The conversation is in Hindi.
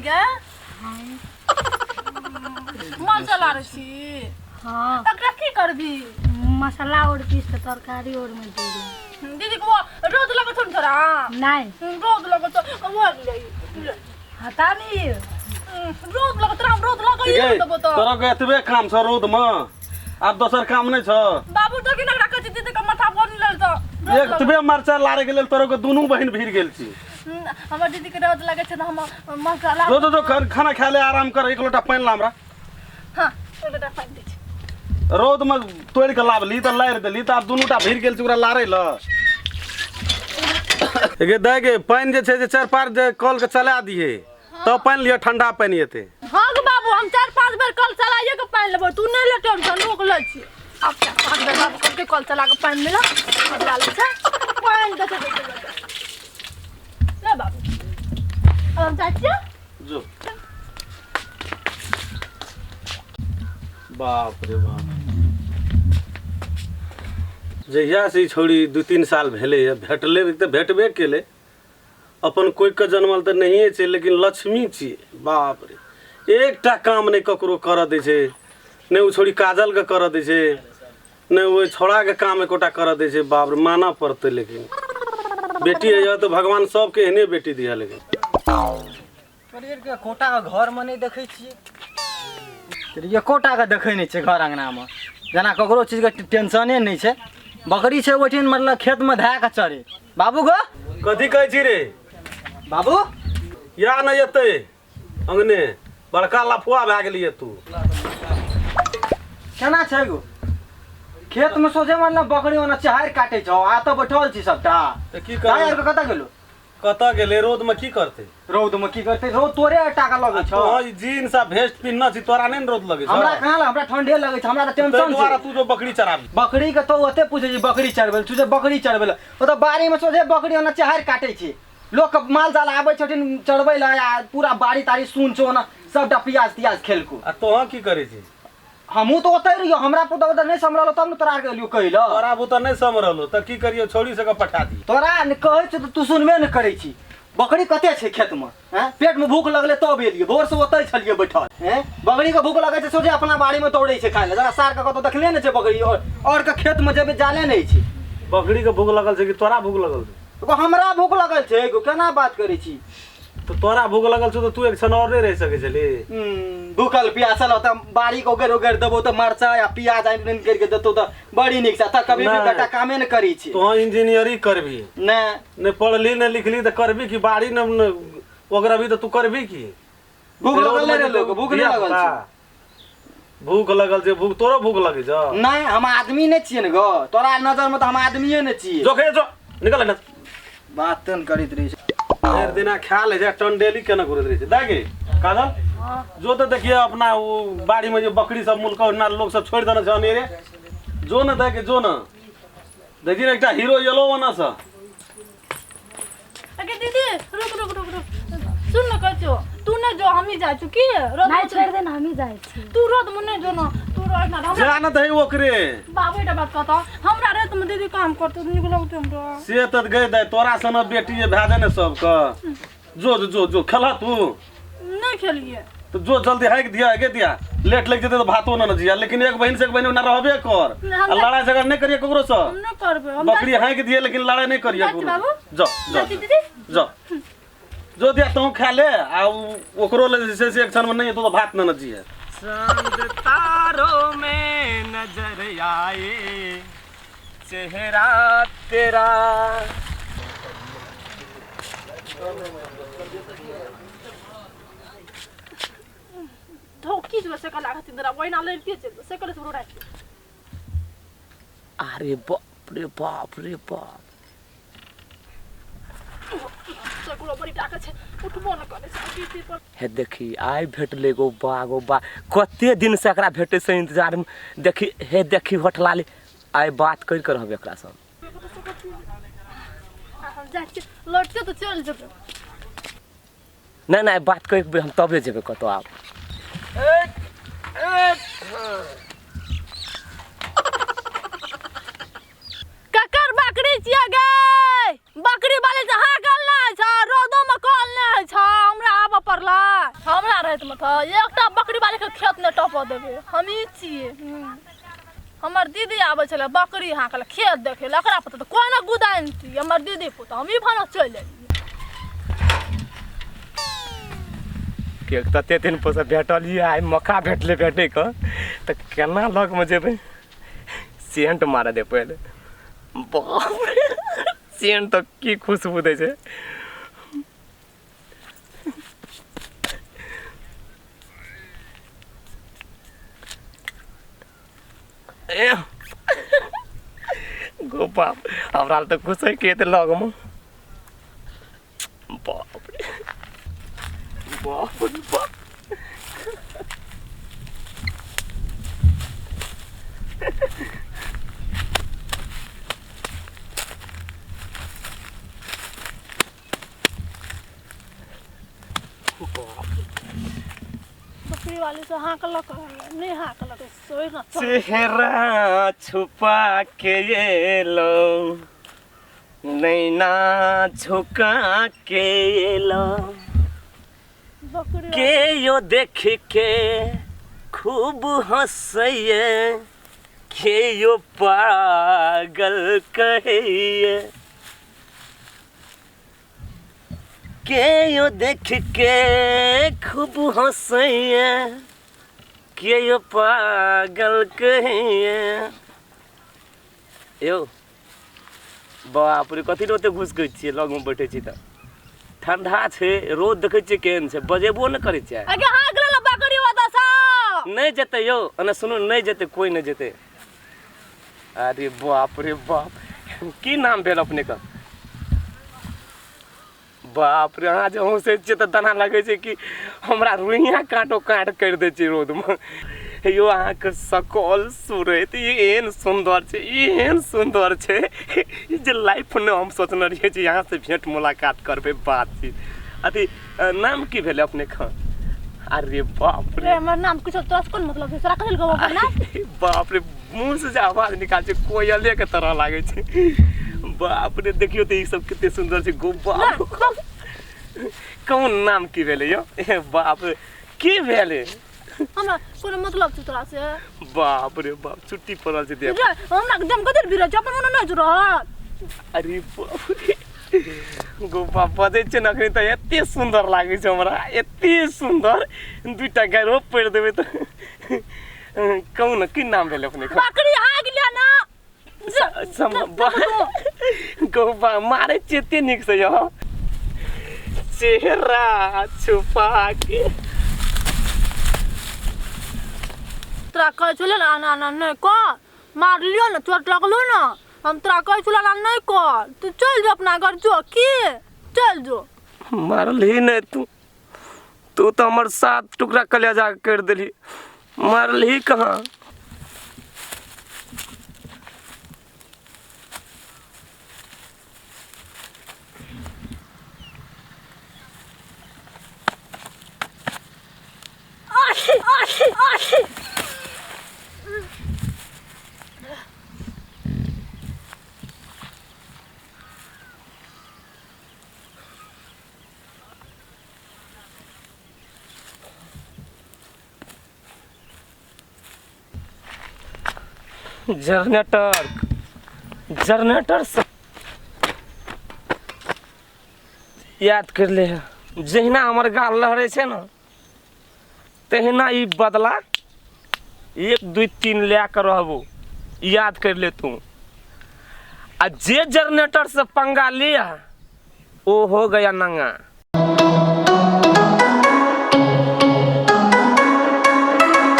गे मसाला रे छी हां तकरा की करबी मसाला और पीस के तरकारी और में दे दे दीदी को रोज लगे थोड़ी थोड़ा नहीं रोज लगे तो वो ले हटा नहीं रोज लगे तोरा रोज लगे ये तो बता तोरा के एतबे काम छ रोड में अब दोसर काम नहीं छ बाबू तो कि नगरा कची दीदी का माथा बन लेल तो एतबे मरचा लारे के लेल तोरा के दुनू बहिन भीड़ गेल छी हमर दीदी के रोज लगे छ हम मसाला जो खाना खा ले आराम कर एक लोटा पानी ला हमरा हां एक लोटा पानी दे रोद में तोड़ के लावली तो लार देली तो अब दुनूटा भीड़ गेल छी ओकरा लारे ल गे दे गे पानी जे छै जे 4-5 जे कल के चला दिए तो पानी लिया ठंडा पानी एते हां गे बाबू हम 4-5 बेर कल चलाइए के पानी लेबो तू नहीं ले टेंशन रोक ले छी अब 4-5 बेर बाबू करके कल चला के पानी मिला अब डाल छै पानी दे ले बाबू अब हम चाचा जो बाप रे बाप जहिया से छोड़ी 2-3 साल भेले भेटले तो भेटबे केले अपन कोई के जन्मल तो नहीं है लेकिन लक्ष्मी छी बाप रे एकटा काम नहीं ककरो कर दे छे नहीं वो छोड़ी काजल के कर दे छे नहीं वो छोड़ा के काम एकोटा कर दे छे बाप रे माना पड़ते लेकिन बेटी है तो भगवान सबके एहने बेटी दिया लेकिन करियर के कोटा का घर में नहीं देखे छिए ये कोटा का देखे नहीं छे घर अंगना में जना ककरो चीज के टेंशने नहीं छे बकरी छे ओठिन मतलब खेत में धाय के चरे बाबू गो कथी कहै छी रे बाबू या नहीं एते अंगने बड़का लफुआ भए गेलिए तू केना छै गो खेत में सोझे मतलब बकरी ओना चहार काटे छौ आ तो बैठल छी सबटा त की काय कर के कता गेलो कता गेले रोद में की करते रौद में की करते रौद तोरे टाका लगे छौ तो जीन्स आ वेस्ट पिन्ना छी तोरा नहीं रोद लगे छ हमरा कहां हमरा ठंडे लगे छ हमरा त टेंशन द्वारा छै तू जो बकरी चराबी बकरी के तो ओते पूछे छी बकरी चरबेल तू जे बकरी चरबेल ओ तो बाड़ी में सोझे बकरी ओना चहार काटे छी लोग के माल जाल आबै छथिन चरबै ला आ पूरा बाड़ी तारी सुन छो ना सबटा प्याज तियाज खेलको आ तोहा की करे छी हमहू तो ओते रहियो हमरा पुत ओते नहीं समरलो तब न तोरा के लियो कहिलो तोरा बुता नहीं समरलो त की करियो छोड़ी से के पठा दी तोरा न कहै छ त तू सुनबे न करै छी बकरी कते छै खेत में हैं पेट में भूख लगले तब एलिए भोर से ओते छलिए बैठल हैं बकरी के भूख लगे छै सोझे अपना बाड़ी में तोड़ै छै खाय ले जरा सार के कतो देखले न छै बकरी और के खेत में जेबे जाले नहीं छै बकरी के भूख लगल छै कि तोरा भूख लगल छै तो हमरा भूख लगल छै केना बात करै छी तो तोरा भूख लगल छै तो तू एक क्षण और नहीं रह सके छली भूखल प्यासल होता बाड़ी को उगेर देबो तो मरचा या प्याज आनि करके देतो तो बड़ी निक से कभी भी बेटा कामे न करी छी तो इंजीनियरिंग करबी ने पढ़ली ने लिखली तो करबी कि बाड़ी न ओकरा भी तो तू करबी कि भूख लगल रे लोग भूख नहीं लगल छै भूख लगल छै भूख तोरो भूख लगे छ नहीं हम आदमी नहीं छिए न गो तोरा नजर में तो हम आदमीए नहीं छिए जो खे जो निकल न बात तन करित रही हर दिना खा ले जा टन डेली केना करत रही छै दागे काजल जो तो देखिए अपना वो बाड़ी में जो बकरी सब मुल्क ना लोग सब छोड़ देना जाने रे जो न देखे जो न देखिए ना एकटा हीरो येलो बना सा अगे दीदी रुक रुक रुक रुक सुन न कचो तू न जो हम ही जा चुकी रोड नहीं छोड़ दे ना हम ही जाए छी तू रोड मुने जो न तू रोड ना जानत है ओकरे बाबू एटा बात कहता हमरा रे तुम दीदी काम करते निकलो तुम रो से त गई दे तोरा सन बेटी जे भै दे ने सब क जो जो जो खेला तू नहीं खेलिए तो जो जल्दी हाइक दिया आगे दिया लेट लग जते तो भातो न जिया लेकिन एक बहन से एक बहन ना रहबे कर लड़ाई झगड़ा नहीं करिए ककरो से हम न करबे हम बकरी हाइक दिए लेकिन लड़ाई नहीं करिए ककरो जा जा दीदी जा जो दिया तू खा ले आ ओकरो ले जैसे से एक्शन में नहीं तो भात न जिए चांद तारों में नजर आए चेहरा तेरा धोकी जो से कला खातिर दरा वही ना लेती चल से कले थोड़ा राख अरे बाप रे बाप रे बाप सकुलो बड़ी टाका छे उठबो न करे छै पीती पर हे देखी आइ भेटले गो बा कते दिन से एकरा भेटे से इंतजार में देखी हे देखी होटला ले आइ बात कर कर रहबे एकरा सब हम जा के लौटते तो चल जब नहीं बात कर हम तबे जेबे कतो आप ककर बकरी छिया गे बकरी वाले जहां गल ना छ रोदो में कॉल ना छ हमरा आब पड़ला कहत मत एकटा बकरी वाले के खेत ने टप देबे हम ई छिए हमर दीदी आबै छले बकरी हाकल खेत देखे लकड़ा पता तो कोन गुदानती हमर दीदी पुत हम ई भाना चल जाई के तते दिन पर भेटलिए आइ मौका भेटले भेटे क त केना लग में जेबै सेंट मारे दे पहले बाप रे सेंट तो की खुशबू दे छै गो बाप हमरा तो खुश है के लग में बाप रे बाप रे बाप बकरी वाले से हाकलक नहीं हाकलक सोई ना चेहरा छुपा के ये लो नैना झुका के ये लो बकरी के यो देख के खूब हंसैये के यो पागल कहिए के यो देख के खूब हंसैये के यो पागल कहिए यो बाप रे कथी रोते घुस गई छियै लग में बैठे छी त ठंडा छै रोद देखे छियै केहन छै बजेबो न करे छै आगे हाक ले बकरी वादा सा नहीं जेते यो अने सुनो नहीं जेते कोई नहीं जेते अरे बाप रे बाप की नाम भेल अपने का बाप रे अहाँ जे हंसे छियै त दाना लगे छै कि हमरा रुइया काटो काट कर दे छै रोद में यो अहाँ के सकल सूरत एहन सुंदर छै एहन सुंदर छै जे लाइफ में हम सोचने रहिए जे यहाँ से भेंट मुलाकात करबे बातचीत अथी नाम की भेले अपने का अरे बाप रे हमर नाम कुछ तोरा कोन मतलब है राखल गो ना बाप रे मुंह से जे आवाज निकाल छै कोयले के तरह लागे छै बाप रे देखियो त ई सब कितने सुंदर छै गो बाप कौन नाम की भेले यो बाप की भेले हमरा कोनो मतलब छै तोरा से बाप रे बाप छुट्टी पड़ल छै देख हमरा एकदम गदर बिरा अपन मन नै जुर अरे बाप रे गो बाप बजे छै नखनी त एते सुंदर लागे छै हमरा एते सुंदर दुईटा गारो पड़ देबे त कौन की नाम भेले अपने का बकरी हाग लिया ना गो बा मारे चेते निक से यो चेहरा छुपा के तोरा कह छले ना ना ना नहीं कर मार लियो ना चोट लगलो ना हम तोरा कह छले ना नहीं कर तू चल जा अपना घर जो की चल जो मारल ही नहीं तू तो हमर 7 टुकड़ा कलेजा कर देली मारल ही कहाँ जनरेटर से याद कर ले जहिना हमर गाल लहरे छै ना तहिना ई बदला 1 2 3 ले कर रहबो याद कर ले तू आ जे जनरेटर से पंगा लिया ओ हो गया नंगा।